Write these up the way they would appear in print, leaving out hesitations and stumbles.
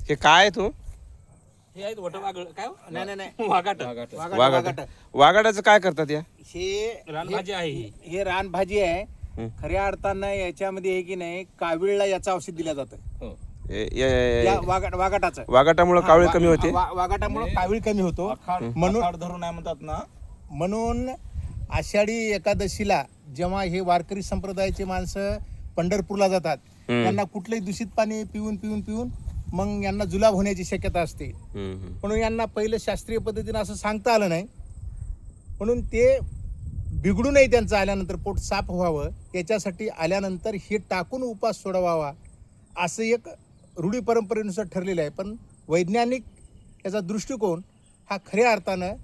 हे काय तो हे आहेत वटवाघळ काय हो? नाही नाही वाघाट वाघाट वाघाटाचं काय करतात या हे रानभाजी आहे ही. हे रानभाजी आहे. खऱ्या अर्थानं याच्यामध्ये आहे की नाही कावीळला याचं औषध दिलं जातं. हो. या वाघाटाचं वाघाटामुळे कावळे कमी होते. वाघाटामुळे कावीळ कमी होतो म्हणून धरून आहे म्हणतात ना. म्हणून आषाढी एकादशीला जेव्हा हे वारकरी संप्रदायाचे माणसं पंढरपूरला जातात त्यांना कुठलंही दूषित पाणी पिऊन पिऊन पिऊन मग यांना जुलाब होण्याची शक्यता असते. म्हणून यांना पहिलं शास्त्रीय पद्धतीने असं सांगता आलं नाही. म्हणून ते बिघडू नये त्यांचं आल्यानंतर पोट साफ व्हावं याच्यासाठी आल्यानंतर हे टाकून उपास सोडवावा असं एक रूढी परंपरेनुसार ठरलेलं आहे. पण वैज्ञानिक याचा दृष्टिकोन हा खऱ्या अर्थानं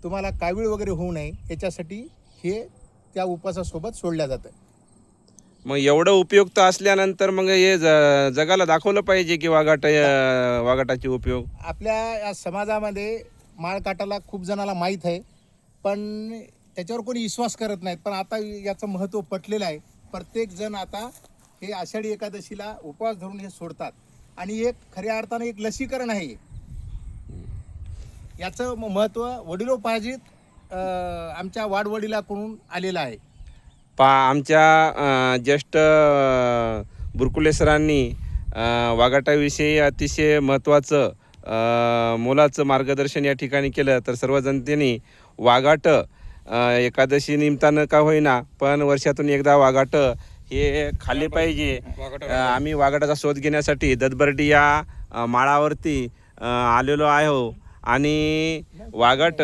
तुम्हाला कावीळ वगैरे होऊ नये याच्यासाठी हे त्या उपासासोबत सोडल्या जातं. मग एवढं उपयुक्त असल्यानंतर मग हे जगाला दाखवलं पाहिजे की वाघाटाचे उपयोग. आपल्या या समाजामध्ये माळकाटाला खूप जणाला माहीत आहे पण त्याच्यावर कोणी विश्वास करत नाहीत. पण आता याचं महत्त्व पटलेलं आहे. प्रत्येक जण आता हे आषाढी एकादशीला उपवास धरून हे सोडतात आणि एक खऱ्या अर्थानं एक लसीकरण आहे. याचं महत्त्व वडिलोपार्जित आमच्या वाडवडिलाकडून आलेलं आहे. आमच्या ज्येष्ठ बुरकुले सरांनी वाघाटाविषयी अतिशय महत्त्वाचं मोलाचं मार्गदर्शन या ठिकाणी केलं. तर सर्व जनतेने वाघाट एकादशी निमित्तानं का होईना पण वर्षातून एकदा वाघाट हे खाल्ले पाहिजे. आम्ही वाघाटाचा शोध घेण्यासाठी ददबर्डी या माळावरती आलेलो आहो आणि वाघाट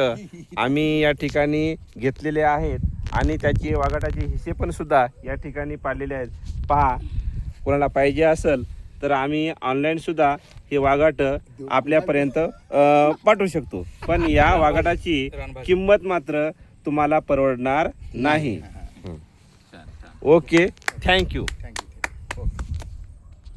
आम्ही या ठिकाणी घेतलेले आहेत आणि त्याची वाघाटाचे हिस्से पण सुद्धा या ठिकाणी पाडलेले आहेत. पहा, कोणाला पाहिजे असेल तर आम्ही ऑनलाईन सुद्धा हे वाघाट आपल्यापर्यंत पाठवू शकतो. पण या वाघाटाची किंमत मात्र तुम्हाला परवडणार नाही. Okay, thank you.